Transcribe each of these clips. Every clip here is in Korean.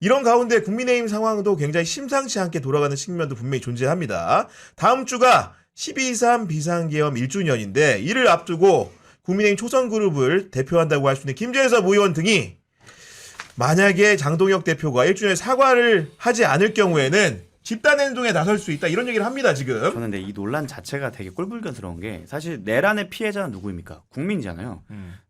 이런 가운데 국민의힘 상황도 굉장히 심상치 않게 돌아가는 측면도 분명히 존재합니다. 다음 주가 12.3 비상계엄 1주년인데 이를 앞두고 국민의힘 초선그룹을 대표한다고 할 수 있는 김재섭 의원 등이 만약에 장동혁 대표가 1주년에 사과를 하지 않을 경우에는 집단행동에 나설 수 있다 이런 얘기를 합니다 지금. 저는 근데 이 논란 자체가 되게 꼴불견스러운 게 사실 내란의 피해자는 누구입니까? 국민이잖아요.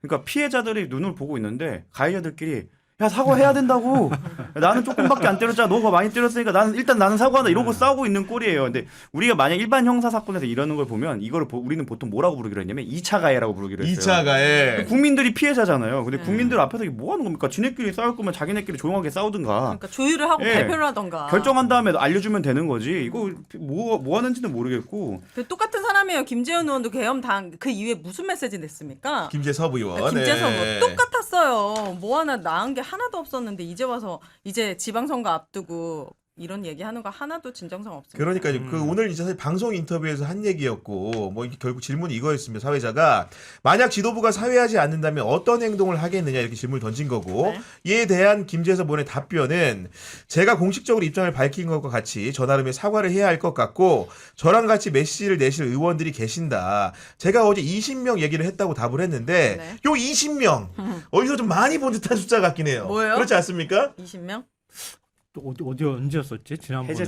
그러니까 피해자들이 눈을 보고 있는데 가해자들끼리 야 사과해야 된다고. 나는 조금밖에 안 때렸잖아. 너가 많이 때렸으니까 나는 사과한다 이러고 싸우고 있는 꼴이에요. 근데 우리가 만약 일반 형사 사건에서 이러는 걸 보면 이거를 우리는 보통 뭐라고 부르기로 했냐면 2차 가해라고 부르기로 했어요. 2차 가해. 국민들이 피해자잖아요. 근데 국민들 앞에서 이게 뭐 하는 겁니까? 지네끼리 싸울 거면 자기네끼리 조용하게 싸우든가. 그러니까 조율을 하고 예. 발표를 하던가. 결정한 다음에 알려주면 되는 거지. 이거 뭐 하는지는 모르겠고. 그 똑같은 사람이에요. 김재현 의원도 계엄 그 이후에 무슨 메시지 냈습니까? 김재섭 의원. 김재섭 네. 의원 똑같았어요. 뭐 하나 나은 게 하나도 없었는데 이제 와서 이제 지방선거 앞두고 이런 얘기하는 거 하나도 진정성 없습니다. 그러니까 그 오늘 이제 사실 방송 인터뷰에서 한 얘기였고 뭐 이게 결국 질문이 이거였습니다. 사회자가 만약 지도부가 사회하지 않는다면 어떤 행동을 하겠느냐 이렇게 질문을 던진 거고 네. 이에 대한 김재섭 의원의 답변은 제가 공식적으로 입장을 밝힌 것과 같이 저 나름의 사과를 해야 할 것 같고 저랑 같이 메시지를 내실 의원들이 계신다. 제가 어제 20명 얘기를 했다고 답을 했는데 네. 요 20명 어디서 좀 많이 본 듯한 숫자 같긴 해요. 뭐예요? 그렇지 않습니까? 20명? 또 어디 언제였었지? 지난번에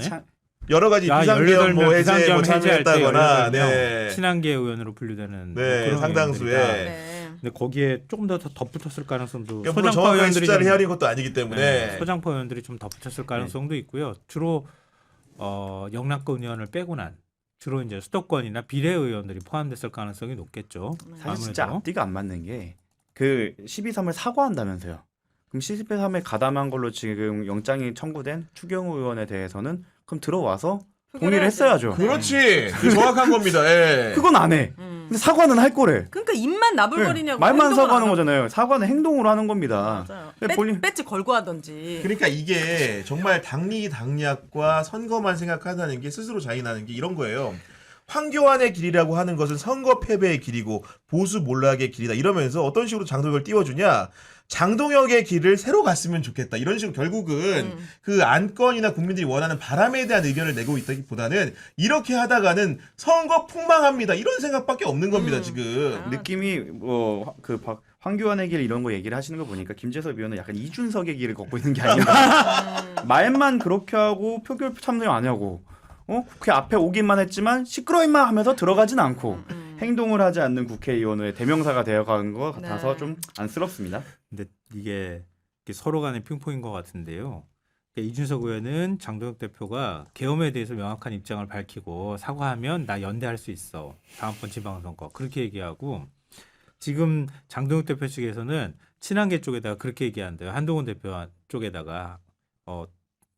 여러 가지 비상계엄 뭐 해제 뭐 참여했다거나 네. 친한계 의원으로 분류되는 네, 뭐 그런 상당수의. 의원들이다. 네. 근데 거기에 조금 더 덧붙였을 가능성도 물론 정확하게 숫자를 헤아린 것도 아니기 때문에 네, 소장파 의원들이 좀 덧붙였을 가능성도 있고요. 주로 영락권 의원을 빼고 난 주로 이제 수도권이나 비례 의원들이 포함됐을 가능성이 높겠죠. 사실 진짜 앞뒤가 안 맞는 게 그 12.3을 사과한다면서요. 그럼 12.3에 가담한 걸로 지금 영장이 청구된 추경호 의원에 대해서는 그럼 들어와서 동의를 했어야죠. 그렇지. 정확한 겁니다. 예. 그건 안 해. 근데 사과는 할 거래. 그러니까 입만 나불거리냐고. 말만 행동을 사과하는 안 하고. 거잖아요. 사과는 행동으로 하는 겁니다. 맞아요. 근데 배지 걸고 하던지. 그러니까 이게 정말 당리당략과 선거만 생각한다는 게 스스로 자인하는 게 이런 거예요. 황교안의 길이라고 하는 것은 선거 패배의 길이고 보수 몰락의 길이다 이러면서 어떤 식으로 장동혁을 띄워주냐. 장동혁의 길을 새로 갔으면 좋겠다. 이런 식으로 결국은 그 안건이나 국민들이 원하는 바람에 대한 의견을 내고 있다기보다는 이렇게 하다가는 선거 폭망합니다. 이런 생각밖에 없는 겁니다, 지금. 느낌이 황교안의 길 이런 거 얘기를 하시는 거 보니까 김재섭 의원은 약간 이준석의 길을 걷고 있는 게 아닌가. 말만 그렇게 하고 표결 참여 안 하고 국회 앞에 오기만 했지만 시끄러 임마 하면서 들어가진 않고 행동을 하지 않는 국회의원의 대명사가 되어가는 것 같아서 네. 좀 안쓰럽습니다. 근데 이게 서로 간의 핑퐁인 것 같은데요. 그러니까 이준석 의원은 장동혁 대표가 계엄에 대해서 명확한 입장을 밝히고 사과하면 나 연대할 수 있어. 다음번 지방선거. 그렇게 얘기하고 지금 장동혁 대표 측에서는 친한계 쪽에다가 그렇게 얘기한대요. 한동훈 대표 쪽에다가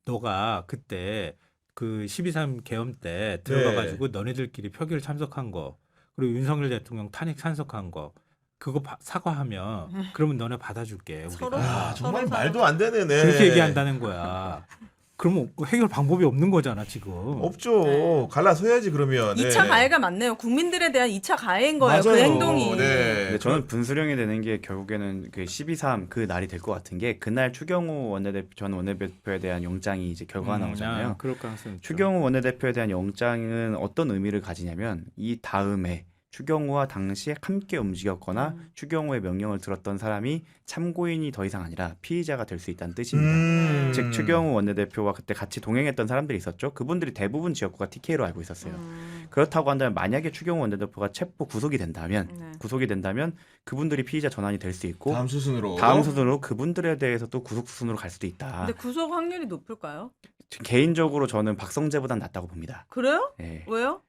너가 그때 그 12.3 계엄 때 들어가가지고 너네들끼리 표결 참석한 거 그리고 윤석열 대통령 탄핵 찬석한 거 그거 사과하면 그러면 너네 받아줄게. 우리가. 서로 정말 서로 말도 안 되네. 네. 그렇게 얘기한다는 거야. 그러면 해결 방법이 없는 거잖아 지금. 없죠. 네. 갈라서야지 그러면. 2차 가해가 맞네요. 국민들에 대한 2차 가해인 거예요. 그 맞아요. 행동이. 네. 근데 저는 분수령이 되는 게 결국에는 그 12.3 그 날이 될 것 같은 게 그날 추경호 전 원내대표에 대한 영장이 이제 결과가 나오잖아요. 그럴 가능성이 있죠. 추경호 원내대표에 대한 영장은 어떤 의미를 가지냐면 이 다음에 추경호와 당시에 함께 움직였거나 추경호의 명령을 들었던 사람이 참고인이 더 이상 아니라 피의자가 될 수 있다는 뜻입니다. 즉 추경호 원내대표와 그때 같이 동행했던 사람들이 있었죠. 그분들이 대부분 지역구가 TK로 알고 있었어요. 그렇다고 한다면 만약에 추경호 원내대표가 체포 구속이 된다면 그분들이 피의자 전환이 될 수 있고 다음 수순으로 그분들에 대해서 또 구속 수순으로 갈 수도 있다. 근데 구속 확률이 높을까요? 개인적으로 저는 박성재보단 낫다고 봅니다. 그래요? 예. 왜요?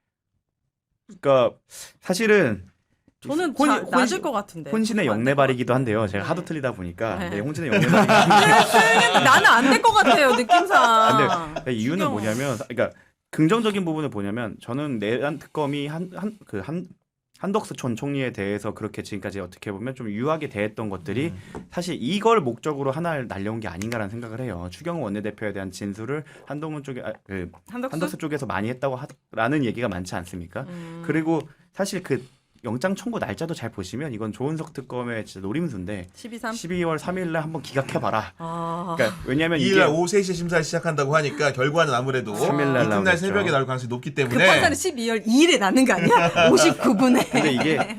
그러니까 사실은 저는 낮을 것 같은데. 혼신의 영내발이기도 한데요. 제가 하도 틀리다 보니까 네. 네, 혼신의 영내발이. 나는 안 될 것 같아요. 느낌상. 근데 이유는 뭐냐면, 그러니까 긍정적인 부분은 뭐냐면, 저는 내란 특검이 한덕수 전 총리에 대해서 그렇게 지금까지 어떻게 보면 좀 유하게 대했던 것들이 사실 이걸 목적으로 하나를 날려온 게 아닌가라는 생각을 해요. 추경호 원내대표에 대한 진술을 한덕수 쪽에서 많이 했다고 라는 얘기가 많지 않습니까? 그리고 사실 그 영장 청구 날짜도 잘 보시면 이건 조은석 특검의 진짜 노림수인데 12월 3일 날 한번 기각해봐라. 그러니까 왜냐하면 2일 이게 날 오후 3시에 심사를 시작한다고 하니까 결과는 아무래도 3일 날 이튿날 나오겠죠. 새벽에 나올 가능성이 높기 그 때문에 판사는 12월 2일에 나는 거 아니야? 59분에. 근데 이게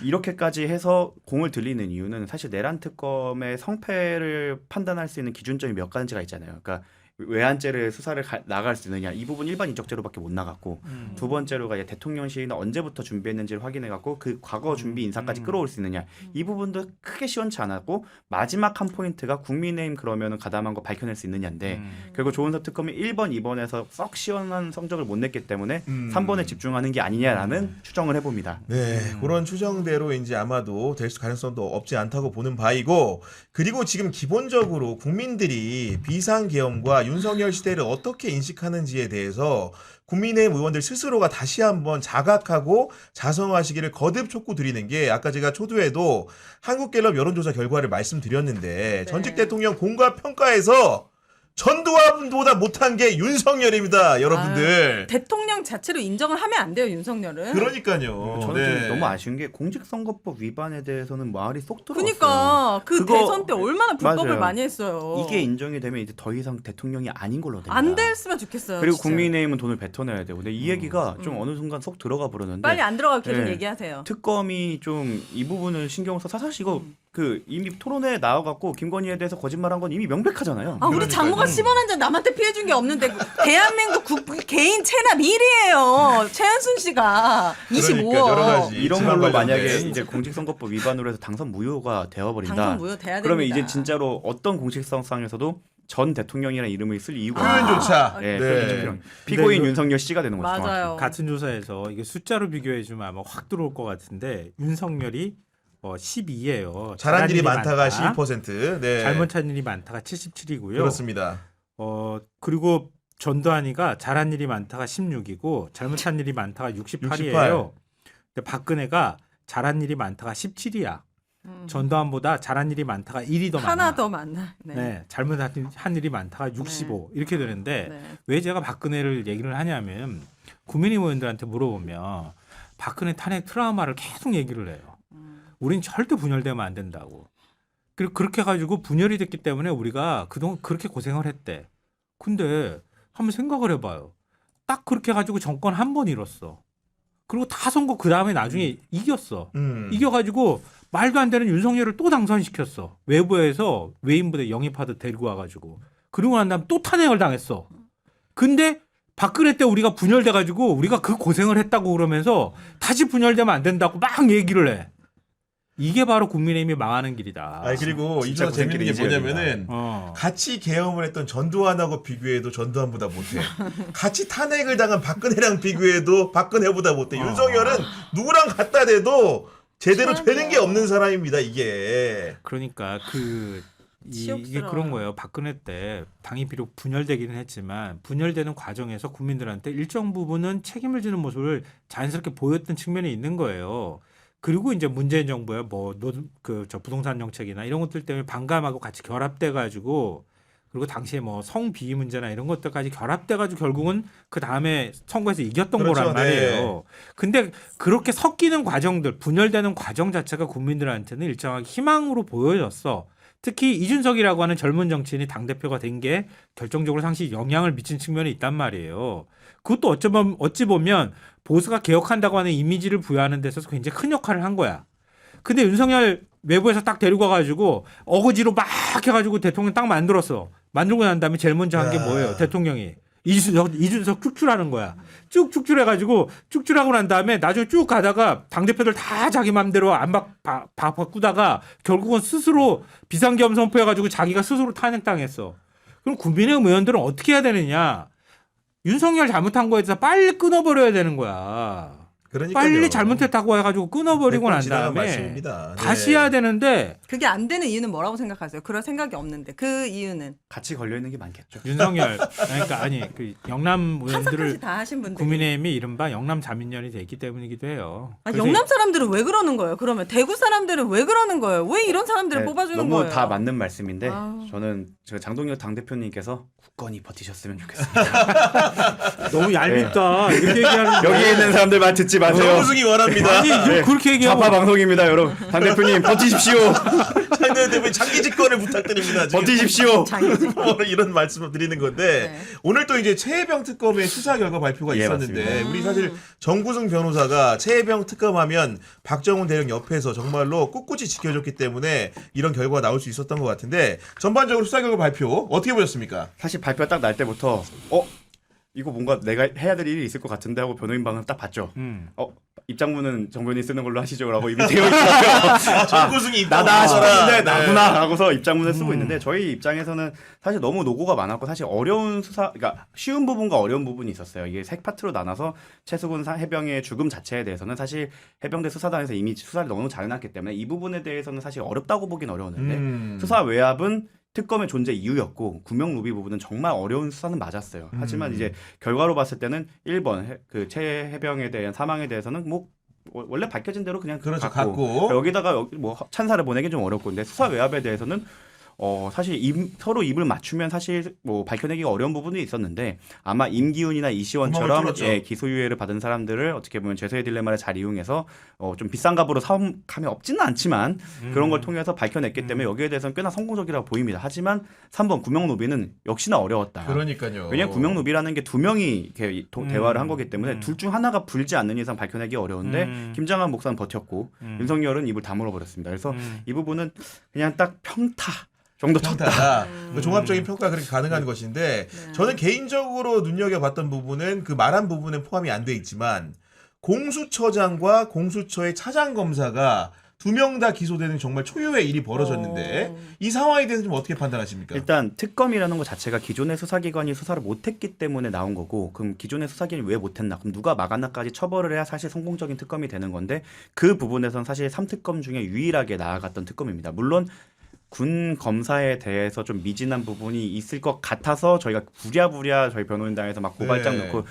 이렇게까지 해서 공을 들리는 이유는 사실 내란 특검의 성패를 판단할 수 있는 기준점이 몇 가지가 있잖아요. 그러니까 외환죄를 수사를 나갈 수 있느냐 이 부분 일반 인적죄로밖에 못 나갔고 두 번째로가 이제 대통령 시위는 언제부터 준비했는지를 확인해갖고 그 과거 준비 인사까지 끌어올 수 있느냐 이 부분도 크게 시원치 않았고 마지막 한 포인트가 국민의힘 그러면은 가담한 거 밝혀낼 수 있느냐인데 결국 조은석 특검이 1번, 2번에서 썩 시원한 성적을 못 냈기 때문에 3번에 집중하는 게 아니냐라는 추정을 해봅니다. 네, 그런 추정대로 이제 아마도 될 가능성도 없지 않다고 보는 바이고 그리고 지금 기본적으로 국민들이 비상계엄과 윤석열 시대를 어떻게 인식하는지에 대해서 국민의힘 의원들 스스로가 다시 한번 자각하고 자성하시기를 거듭 촉구드리는 게 아까 제가 초두에도 한국갤럽 여론조사 결과를 말씀드렸는데 전직 대통령 공과 평가에서 전두환보다 못한 게 윤석열입니다, 여러분들. 대통령 자체로 인정을 하면 안 돼요, 윤석열은. 그러니까요. 저는 네. 좀 너무 아쉬운 게 공직선거법 위반에 대해서는 말이 쏙 들어왔어요. 그러니까 그 그거- 대선 때 얼마나 불법을 맞아요. 많이 했어요. 이게 인정이 되면 이제 더 이상 대통령이 아닌 걸로 됩니다. 안 됐으면 좋겠어요. 그리고 진짜. 국민의힘은 돈을 뱉어내야 되고 근데 이 얘기가 좀 어느 순간 속 들어가 버렸는데 빨리 안 들어가고 계속 네. 얘기하세요. 특검이 좀 이 부분을 신경 써서 사실 이거 그 이미 토론회에 나와갖고 김건희에 대해서 거짓말한 건 이미 명백하잖아요. 아, 우리 그러니까요. 장모가 10원 한 잔 남한테 피해준 게 없는데 대한민국 개인 체납 1위예요. 최한순 씨가 25억. 그러니까 여러 가지. 이런 지방 걸로 관련된. 만약에 이제 공직선거법 위반으로 해서 당선 무효가 되어버린다. 당선 무효 돼야 됩니다. 그러면 이제 진짜로 어떤 공식성상에서도 전 대통령이라는 이름을 쓸 이유가 표현조차. 네, 네. 표현 피고인 그- 윤석열 씨가 되는 거죠. 정확히. 맞아요. 같은 조사에서 이게 숫자로 비교해주면 아마 확 들어올 것 같은데 윤석열이 12예요. 잘한 일이 많다가 12%. 네. 잘못한 일이 많다가 77이고요. 그렇습니다. 그리고 전두환이가 잘한 일이 많다가 16이고 잘못한 일이 많다가 68이에요. 68. 근데 박근혜가 잘한 일이 많다가 17이야. 전두환보다 잘한 일이 많다가 1이 더 많아. 하나 더 많나. 네. 네, 잘못한 일이 많다가 65 이렇게 되는데 네. 왜 제가 박근혜를 얘기를 하냐면 국민의힘 의원들한테 물어보면 박근혜 탄핵 트라우마를 계속 얘기를 해요. 우린 절대 분열되면 안 된다고. 그리고 그렇게 해가지고 분열이 됐기 때문에 우리가 그동안 그렇게 고생을 했대. 근데 한번 생각을 해봐요. 딱 그렇게 해가지고 정권 한 번 잃었어. 그리고 다 선거 그 다음에 나중에 이겼어. 이겨가지고 말도 안 되는 윤석열을 또 당선시켰어. 외부에서 외인부대 영입하듯 데리고 와가지고. 그러고 난 다음 또 탄핵을 당했어. 근데 박근혜 때 우리가 분열돼가지고 우리가 그 고생을 했다고 그러면서 다시 분열되면 안 된다고 막 얘기를 해. 이게 바로 국민의힘이 망하는 길이다. 아니 그리고 진짜 이거 재밌는 게 고생길이 뭐냐면은 같이 계엄을 했던 전두환하고 비교해도 전두환보다 못해. 같이 탄핵을 당한 박근혜랑 비교해도 박근혜보다 못해. 윤석열은 누구랑 갖다 대도 제대로 되는 게 없는 사람입니다. 이게. 그러니까 이게 치욕스러워요. 그런 거예요. 박근혜 때 당이 비록 분열되기는 했지만 분열되는 과정에서 국민들한테 일정 부분은 책임을 지는 모습을 자연스럽게 보였던 측면이 있는 거예요. 그리고 이제 문재인 정부의 저 부동산 정책이나 이런 것들 때문에 반감하고 같이 결합돼 가지고 그리고 당시에 뭐 성비위 문제나 이런 것들까지 결합돼 가지고 결국은 그 다음에 선거에서 이겼던 그렇죠. 거란 말이에요. 근데 그렇게 섞이는 과정들, 분열되는 과정 자체가 국민들한테는 일정하게 희망으로 보여졌어. 특히 이준석이라고 하는 젊은 정치인이 당대표가 된 게 결정적으로 상시 영향을 미친 측면이 있단 말이에요. 그것도 어찌 보면 보수가 개혁한다고 하는 이미지를 부여하는 데 있어서 굉장히 큰 역할을 한 거야. 근데 윤석열 외부에서 딱 데리고 와가지고 어거지로 막 해가지고 대통령 딱 만들었어. 만들고 난 다음에 제일 먼저 한 게 뭐예요? 대통령이. 이준석 축출하는 거야. 쭉 축출해가지고 축출하고 난 다음에 나중에 쭉 가다가 당대표들 다 자기 맘대로 안 바꾸다가 결국은 스스로 비상계엄 선포해가지고 자기가 스스로 탄핵당했어. 그럼 국민의힘 의원들은 어떻게 해야 되느냐? 윤석열 잘못한 거에 대해서 빨리 끊어버려야 되는 거야. 그러니까요. 빨리 잘못했다고 해가지고 끊어버리고 난 지나간 다음에 말씀입니다. 네. 다시 해야 되는데 그게 안 되는 이유는 뭐라고 생각하세요? 그럴 생각이 없는데 그 이유는 같이 걸려 있는 게 많겠죠. 윤석열 그러니까 그 영남 판사까지 의원들을 다 하신 분들. 국민의힘이 이른바 영남 자민련이 돼 있기 때문이기도 해요. 아, 그래서 영남 사람들은 왜 그러는 거예요? 그러면 대구 사람들은 왜 그러는 거예요? 왜 이런 사람들을 네, 뽑아주는 너무 거예요? 다 맞는 말씀인데 아우. 저는 제가 장동혁 당대표님께서 굳건히 버티셨으면 좋겠습니다. 너무 얄밉다 이렇게 얘기하는 여기에 있는 사람들 말 듣지 마세요. 정우승이 원합니다. 아니 네. 그렇게 얘기하고 좌파 방송입니다, 여러분. 당 대표님 버티십시오. 장대현 대표님 장기 집권을 부탁드립니다. 지금. 버티십시오. 장애지. 이런 말씀을 드리는 건데 네. 오늘 또 이제 최혜병 특검의 수사 결과 발표가 예, 있었는데 맞습니다. 우리 사실 정구승 변호사가 최혜병 특검하면 박정훈 대령 옆에서 정말로 꿋꿋이 지켜줬기 때문에 이런 결과가 나올 수 있었던 것 같은데 전반적으로 수사 결과 발표 어떻게 보셨습니까? 사실 발표 딱 날 때부터 이거 뭔가 내가 해야 될 일이 있을 것 같은데 하고 변호인 방을 딱 봤죠. 입장문은 정변이 쓰는 걸로 하시죠라고 이미 되어 있더라고요. 정구승이 나다 싶었는데 네. 나구나 하고서 입장문을 쓰고 있는데 저희 입장에서는 사실 너무 노고가 많았고 사실 어려운 수사, 그러니까 쉬운 부분과 어려운 부분이 있었어요. 이게 세 파트로 나눠서 최수근 해병의 죽음 자체에 대해서는 사실 해병대 수사단에서 이미 수사를 너무 잘 해놨기 때문에 이 부분에 대해서는 사실 어렵다고 보긴 어려웠는데 수사 외압은 특검의 존재 이유였고 구명 루비 부분은 정말 어려운 수사는 맞았어요. 하지만 이제 결과로 봤을 때는 1번 그 최 해병에 대한 사망에 대해서는 뭐 원래 밝혀진 대로 그냥 그렇죠, 갔고 갔고. 여기다가 뭐 찬사를 보내기 좀 어렵고 근데 수사 외압에 대해서는 사실 서로 입을 맞추면 사실 뭐 밝혀내기가 어려운 부분이 있었는데 아마 임기훈이나 구멍을 이시원처럼 뚫었죠. 기소유예를 받은 사람들을 어떻게 보면 죄수의 딜레마를 잘 이용해서 좀 비싼 값으로 사움감이 없지는 않지만 그런 걸 통해서 밝혀냈기 때문에 여기에 대해서는 꽤나 성공적이라고 보입니다. 하지만 3번 구명노비는 역시나 어려웠다. 그러니까요. 왜냐하면 구명노비라는 게 두 명이 이렇게 대화를 한 거기 때문에 둘 중 하나가 불지 않는 이상 밝혀내기 어려운데 김장한 목사는 버텼고 윤석열은 입을 다물어 버렸습니다. 그래서 이 부분은 그냥 딱 평타 정도 쳤다. 평타다. 그 종합적인 평가가 그렇게 가능한 것인데 저는 개인적으로 눈여겨봤던 부분은 그 말한 부분은 포함이 안 돼 있지만 공수처장과 공수처의 차장 검사가 두 명 다 기소되는 정말 초유의 일이 벌어졌는데 이 상황에 대해서 좀 어떻게 판단하십니까? 일단 특검이라는 것 자체가 기존의 수사기관이 수사를 못했기 때문에 나온 거고 그럼 기존의 수사기관이 왜 못했나 그럼 누가 막았나까지 처벌을 해야 사실 성공적인 특검이 되는 건데 그 부분에선 사실 3특검 중에 유일하게 나아갔던 특검입니다. 물론 군 검사에 대해서 좀 미진한 부분이 있을 것 같아서 저희가 부랴부랴 저희 변호인단에서 막 고발장 네. 넣고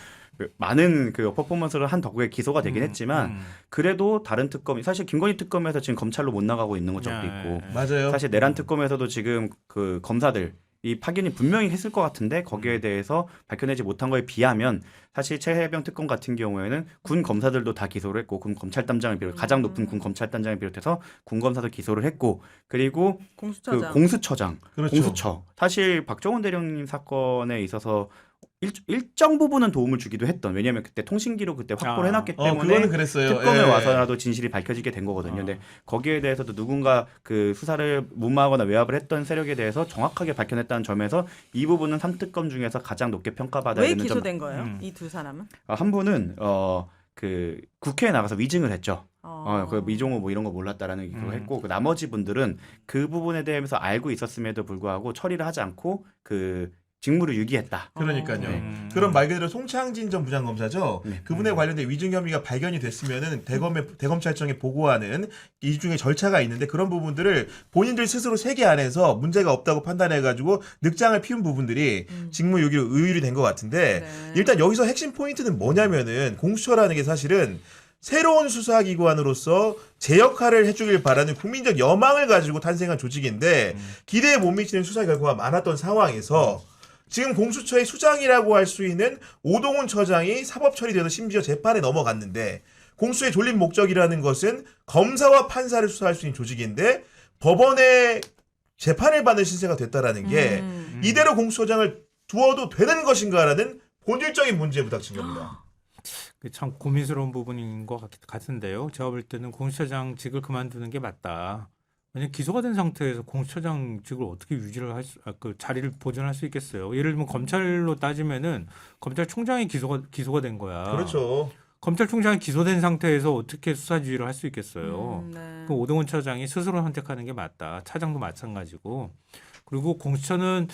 많은 그 퍼포먼스를 한 덕후에 기소가 되긴 했지만 그래도 다른 특검이 사실 김건희 특검에서 지금 검찰로 못 나가고 있는 것도 있고 맞아요. 사실 내란 특검에서도 지금 그 검사들 이 파견이 분명히 했을 것 같은데 거기에 대해서 밝혀내지 못한 거에 비하면 사실 최혜병 특검 같은 경우에는 군 검사들도 다 기소를 했고 군 검찰단장을 비롯 가장 높은 군 검찰단장을 비롯해서 군 검사도 기소를 했고 그리고 공수처장. 그 공수처장 그렇죠. 공수처 사실 박정훈 대령님 사건에 있어서 일정 부분은 도움을 주기도 했던 왜냐하면 그때 통신기록 그때 확보를 해놨기 때문에 그거는 그랬어요. 특검에 예. 와서라도 진실이 밝혀지게 된 거거든요. 근데 거기에 대해서도 누군가 그 수사를 무마하거나 외압을 했던 세력에 대해서 정확하게 밝혀냈다는 점에서 이 부분은 3특검 중에서 가장 높게 평가받아야 왜 되는 점. 기소된 거예요? 이 두 사람은? 한 분은 그 국회에 나가서 위증을 했죠. 그 미종호 뭐 이런 거 몰랐다라는 걸 했고 그 나머지 분들은 그 부분에 대해서 알고 있었음에도 불구하고 처리를 하지 않고 그 직무를 유기했다. 그러니까요. 그런 말 그대로 송창진 전 부장검사죠. 그분에 관련된 위증 혐의가 발견이 됐으면은 대검찰청에 보고하는 이 중에 절차가 있는데 그런 부분들을 본인들 스스로 세계 안에서 문제가 없다고 판단해가지고 늑장을 피운 부분들이 직무유기로 의율이 된 것 같은데 네. 일단 여기서 핵심 포인트는 뭐냐면은 공수처라는 게 사실은 새로운 수사기관으로서 제 역할을 해주길 바라는 국민적 여망을 가지고 탄생한 조직인데 기대에 못 미치는 수사 결과가 많았던 상황에서 지금 공수처의 수장이라고 할 수 있는 오동훈 처장이 사법 처리돼서 심지어 재판에 넘어갔는데 공수의 졸린 목적이라는 것은 검사와 판사를 수사할 수 있는 조직인데 법원에 재판을 받는 신세가 됐다라는 게 이대로 공수처장을 두어도 되는 것인가라는 본질적인 문제에 부닥친 겁니다. 참 고민스러운 부분인 것 같은데요. 제가 볼 때는 공수처장 직을 그만두는 게 맞다. 만약 기소가 된 상태에서 공수처장직을 어떻게 유지를 그 자리를 보존할 수 있겠어요? 예를 들면 검찰로 따지면은 검찰총장이 기소가 된 거야. 그렇죠. 검찰총장이 기소된 상태에서 어떻게 수사지휘를 할 수 있겠어요? 네. 그 오동훈 처장이 스스로 선택하는 게 맞다. 차장도 마찬가지고. 그리고 공수처는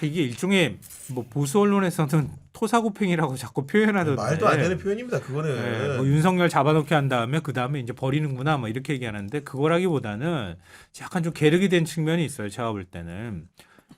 이게 일종의 뭐 보수 언론에서는 토사구팽이라고 자꾸 표현하던데 말도 안 되는 표현입니다. 그거는. 네, 뭐 윤석열 잡아놓게 한 다음에 그 다음에 이제 버리는구나 뭐 이렇게 얘기하는데 그거라기보다는 약간 좀 계륵이 된 측면이 있어요. 제가 볼 때는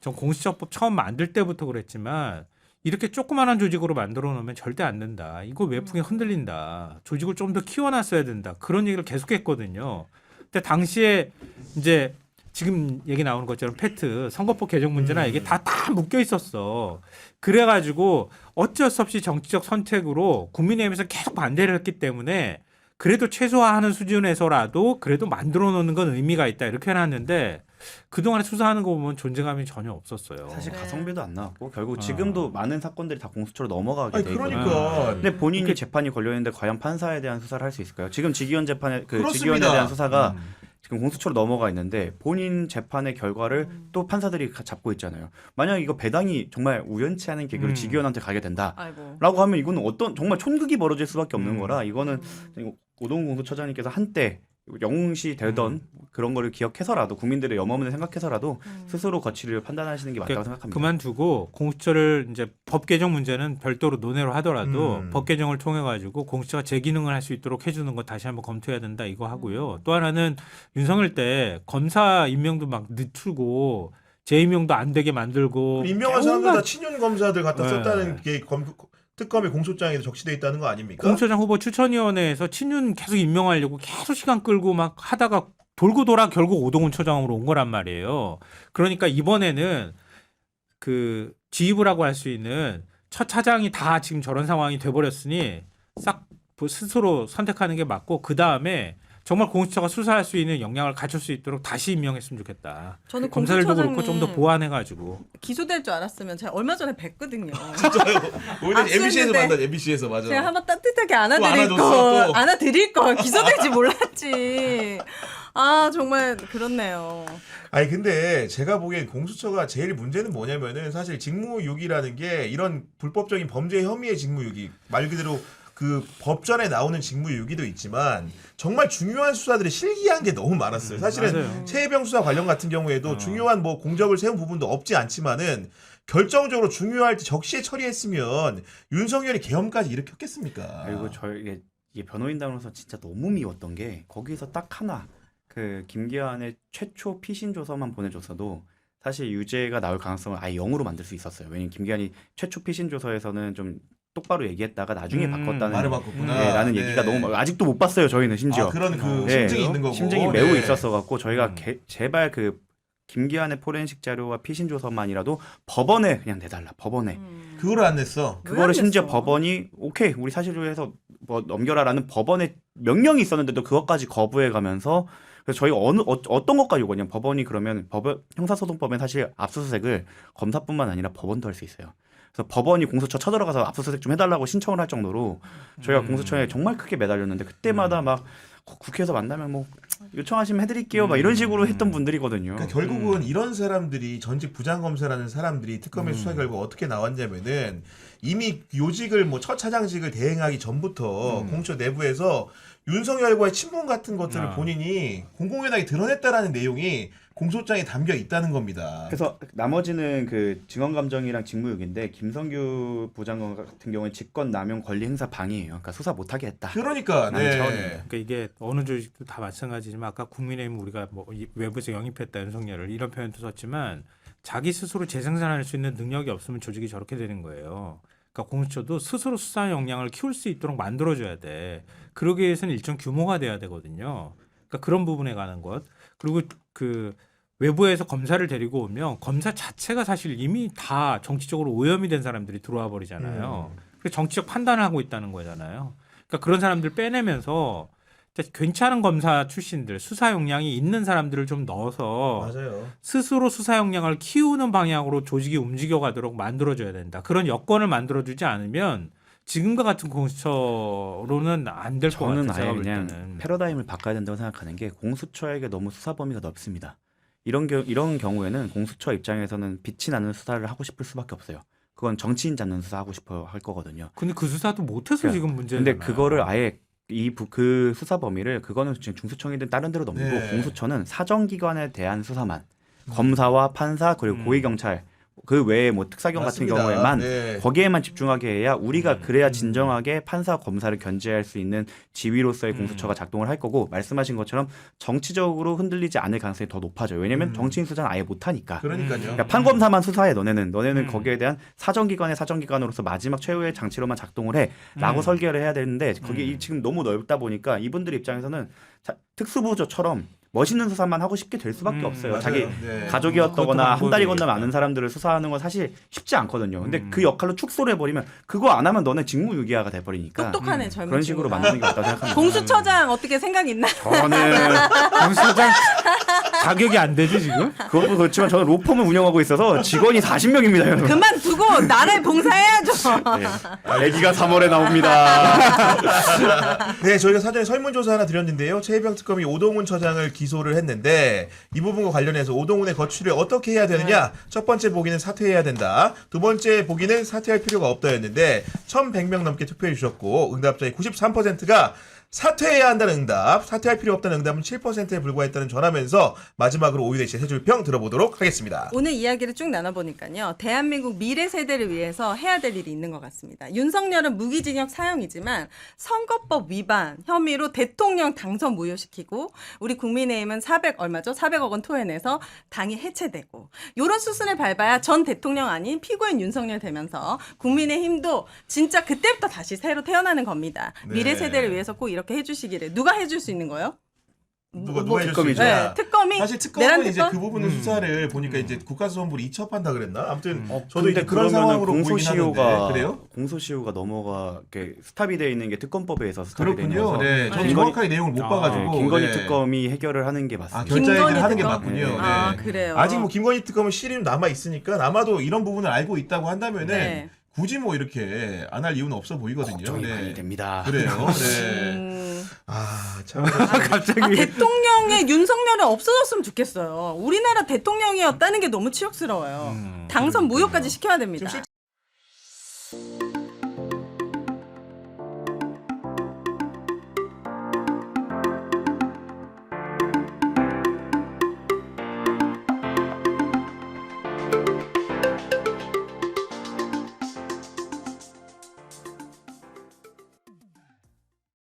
전 공수처법 처음 만들 때부터 그랬지만 이렇게 조그마한 조직으로 만들어 놓으면 절대 안 된다. 이거 외풍에 흔들린다. 조직을 좀 더 키워놨어야 된다. 그런 얘기를 계속했거든요. 근데 당시에 이제 지금 얘기 나오는 것처럼 패트 선거법 개정 문제나 이게 다 묶여 있었어. 그래가지고 어쩔 수 없이 정치적 선택으로 국민의힘에서 계속 반대를 했기 때문에 그래도 최소화하는 수준에서라도 그래도 만들어 놓는 건 의미가 있다 이렇게 해놨는데 그동안에 수사하는 거 보면 존재감이 전혀 없었어요. 사실 네. 가성비도 안 나왔고 결국 지금도 많은 사건들이 다 공수처로 넘어가게 아니 돼 있거든요. 그러니까 근데 본인이 재판이 걸려 있는데 과연 판사에 대한 수사를 할 수 있을까요? 지금 직위원 재판에 그렇습니다. 직위원에 대한 수사가 지금 공수처로 넘어가 있는데 본인 재판의 결과를 또 판사들이 잡고 있잖아요. 만약 이거 배당이 정말 우연치 않은 계기로 직위원한테 가게 된다라고 아이고. 하면 이거는 어떤 정말 촌극이 벌어질 수밖에 없는 거라 이거는 오동훈 공수처장님께서 한때 영웅시 되던 그런 거를 기억해서라도 국민들의 염원을 생각해서라도 스스로 거취를 판단하시는 게 맞다고 생각합니다. 그만두고 공수처를 이제 법 개정 문제는 별도로 논의를 하더라도 법 개정을 통해 가지고 공수처가 제 기능을 할 수 있도록 해주는 거 다시 한번 검토해야 된다 이거 하고요. 또 하나는 윤석열 때 검사 임명도 막 늦추고 재임명도 안 되게 만들고 임명한 사람들 다 온갖 친윤 검사들 갖다 네. 썼다는 게 특검의 공소장에도 적시돼 있다는 거 아닙니까? 공수처장 후보 추천위원회에서 친윤 계속 임명하려고 계속 시간 끌고 막 하다가 돌고 돌아 결국 오동훈 처장으로 온 거란 말이에요. 그러니까 이번에는 그 지휘부라고 할 수 있는 첫 차장이 다 지금 저런 상황이 돼버렸으니 싹 스스로 선택하는 게 맞고 그 다음에 정말 공수처가 수사할 수 있는 역량을 갖출 수 있도록 다시 임명했으면 좋겠다. 저는 검사들도 그렇고 좀 더 공수처장이 보완해가지고. 기소될 줄 알았으면 제가 얼마 전에 뵀거든요. 오늘 MBC에서 압수했는데 만난 MBC에서 맞아. 제가 한번 따뜻하게 안아줬어, 또. 안아드릴 걸 기소될지 몰랐지. 아 정말 그렇네요. 아니 근데 제가 보기엔 공수처가 제일 문제는 뭐냐면은 사실 직무유기라는 게 이런 불법적인 범죄 혐의의 직무유기 말 그대로 그 법전에 나오는 직무유기도 있지만 정말 중요한 수사들이 실기한 게 너무 많았어요. 사실은 맞아요. 최혜병 수사 관련 같은 경우에도 중요한 뭐 공적을 세운 부분도 없지 않지만은 결정적으로 중요할 때 적시에 처리했으면 윤석열이 계엄까지 일으켰겠습니까? 그리고 저희 이게 변호인단으로서 진짜 너무 미웠던 게 거기서 딱 하나 그 김기환의 최초 피신 조서만 보내줬어도 사실 유죄가 나올 가능성을 아예 0으로 만들 수 있었어요. 왜냐면 김기환이 최초 피신 조서에서는 좀 똑바로 얘기했다가 나중에 바꿨다는 말을 바꿨구나. 네, 라는 네. 얘기가 너무 아직도 못 봤어요. 저희는 심지어 아, 그런 그 네. 심증이 있는 거고. 심증이 매우 네. 있었어 갖고 저희가 제발 그 김기환의 포렌식 자료와 피신 조서만이라도 법원에 그냥 내달라. 법원에 그거를 안 냈어. 왜 그거를 안 심지어 냈어? 법원이 오케이 우리 사실조회해서 뭐 넘겨라라는 법원의 명령이 있었는데도 그것까지 거부해 가면서 그래서 저희가 어떤 것까지 요구하냐면 법원이 그러면 형사소송법엔 사실 압수수색을 검사뿐만 아니라 법원도 할 수 있어요. 그래서 법원이 공수처 쳐들어가서 압수수색 좀 해달라고 신청을 할 정도로 저희가 공수처에 정말 크게 매달렸는데 그때마다 막 국회에서 만나면 뭐 요청하시면 해드릴게요 막 이런 식으로 했던 분들이거든요. 그러니까 결국은 이런 사람들이 전직 부장검사라는 사람들이 특검의 수사 결과 어떻게 나왔냐면은 이미 요직을 뭐 첫 차장직을 대행하기 전부터 공수처 내부에서 윤석열과의 친분 같은 것들을 본인이 공공연하게 드러냈다라는 내용이 공소장에 담겨 있다는 겁니다. 그래서 나머지는 그 증언감정이랑 직무유기인데 김성규 부장검 같은 경우는 직권남용 권리행사 방해예요. 그러니까 수사 못하게 했다. 그러니까 라는 네. 차원입니다. 그러니까 이게 어느 조직도 다 마찬가지지만 아까 국민의힘 우리가 뭐 외부에서 영입했다 윤석열을 이런 표현도 썼지만 자기 스스로 재생산할 수 있는 능력이 없으면 조직이 저렇게 되는 거예요. 그러니까 공수처도 스스로 수사 역량을 키울 수 있도록 만들어줘야 돼. 그러기 위해서는 일정 규모가 돼야 되거든요. 그러니까 그런 부분에 관한 것. 그리고 그 외부에서 검사를 데리고 오면 검사 자체가 사실 이미 다 정치적으로 오염이 된 사람들이 들어와 버리잖아요. 그래서 정치적 판단을 하고 있다는 거잖아요. 그러니까 그런 사람들 빼내면서 괜찮은 검사 출신들, 수사 역량이 있는 사람들을 좀 넣어서 맞아요. 스스로 수사 역량을 키우는 방향으로 조직이 움직여가도록 만들어줘야 된다. 그런 여건을 만들어주지 않으면 지금과 같은 공수처로는 안 될 것 같아요. 저는 아예 제가 볼 그냥 때는. 패러다임을 바꿔야 된다고 생각하는 게 공수처에게 너무 수사 범위가 넓습니다. 이런 경우에는 공수처 입장에서는 빛이 나는 수사를 하고 싶을 수밖에 없어요. 그건 정치인 잡는 수사 하고 싶어 할 거거든요. 근데 그 수사도 못해서 그러니까, 지금 문제잖아요. 근데 그거를 아예 그 수사 범위를 그거는 지금 중수청이든 다른 데로 넘기고 네. 공수처는 사정기관에 대한 수사만 검사와 판사 그리고 고위경찰 그 외에 뭐 특사경 맞습니다. 같은 경우에만 네. 거기에만 집중하게 해야 우리가 그래야 진정하게 판사 검사를 견제할 수 있는 지휘로서의 공수처가 작동을 할 거고 말씀하신 것처럼 정치적으로 흔들리지 않을 가능성이 더 높아져요. 왜냐하면 정치인 수사는 아예 못하니까. 그러니까요. 그러니까 판검사만 수사해 너네는 거기에 대한 사정기관의 사정기관으로서 마지막 최후의 장치로만 작동을 해라고 설계를 해야 되는데 거기 지금 너무 넓다 보니까 이분들 입장에서는 특수부처처럼 멋있는 수사만 하고 싶게 될 수밖에 없어요. 맞아요. 자기 네. 가족이었다거나 그것도 한 다리 건너면 방법이겠다. 아는 사람들을 수사하는 건 사실 쉽지 않거든요. 근데 그 역할로 축소를 해버리면 그거 안 하면 너네 직무유기화가 돼버리니까 똑똑하네 젊은 그런 식으로 친구가. 만드는 게 맞다고 생각합니다. 공수처장 어떻게 생각 있나? 저는 공수처장 자격이 안 되지 지금? 그것도 그렇지만 저는 로펌을 운영하고 있어서 직원이 40명입니다. 여러분. 그만두고 나라에 봉사해야죠. 네. 아기가 3월에 나옵니다. 네, 저희가 사전에 설문조사 하나 드렸는데요. 최혜병 특검이 오동훈 처장을 기소를 했는데 이 부분과 관련해서 오동훈의 거취를 어떻게 해야 되느냐. 첫 번째 보기는 사퇴해야 된다. 두 번째 보기는 사퇴할 필요가 없다였는데 1,100명 넘게 투표해 주셨고 응답자의 93%가 사퇴해야 한다는 응답, 사퇴할 필요 없다는 응답은 7%에 불과했다는 전하면서 마지막으로 오유대 씨의 세 줄 평 들어보도록 하겠습니다. 오늘 이야기를 쭉 나눠보니까요. 대한민국 미래 세대를 위해서 해야 될 일이 있는 것 같습니다. 윤석열은 무기징역 사형이지만 선거법 위반 혐의로 대통령 당선 무효시키고 우리 국민의힘은 400억 원 토해내서 당이 해체되고 이런 수순을 밟아야 전 대통령 아닌 피고인 윤석열 되면서 국민의힘도 진짜 그때부터 다시 새로 태어나는 겁니다. 네. 미래 세대를 위해서 꼭 이렇게 해주시기를. 누가 해줄 수 있는 거예요? 누가 뭐, 해줄 수 특검이죠. 있냐. 네, 특검이 사실 내란 특검은 이제 특검? 그 부분을 수사를 보니까 이제 국가수사본부를 이첩한다 그랬나? 아무튼 저도 근데 이제 그런 그러면은 상황으로 보이긴 하는데 그래요? 공소시효가 넘어가 이렇게 스탑이 되어 있는 게 특검법에 의해서 스탑이 되는 그렇군요. 거죠. 네, 저는 김건희- 정확하게 내용을 못 아, 봐가지고 김건희 네. 특검이 해결을 하는 게 아, 맞습니다. 결자얘기를 김건희 하는 게 특검? 맞군요. 네. 아, 그래요. 아직 뭐 김건희 특검은 실임 남아 있으니까 아마도 이런 부분을 알고 있다고 한다면은 네. 굳이 뭐 이렇게 안 할 이유는 없어 보이거든요. 걱정이 많이 됩니다. 그래요. 네. 아, 참. 갑자기 대통령의 윤석열은 없어졌으면 좋겠어요. 우리나라 대통령이었다는 게 너무 치욕스러워요. 당선 무효까지 시켜야 됩니다. 지금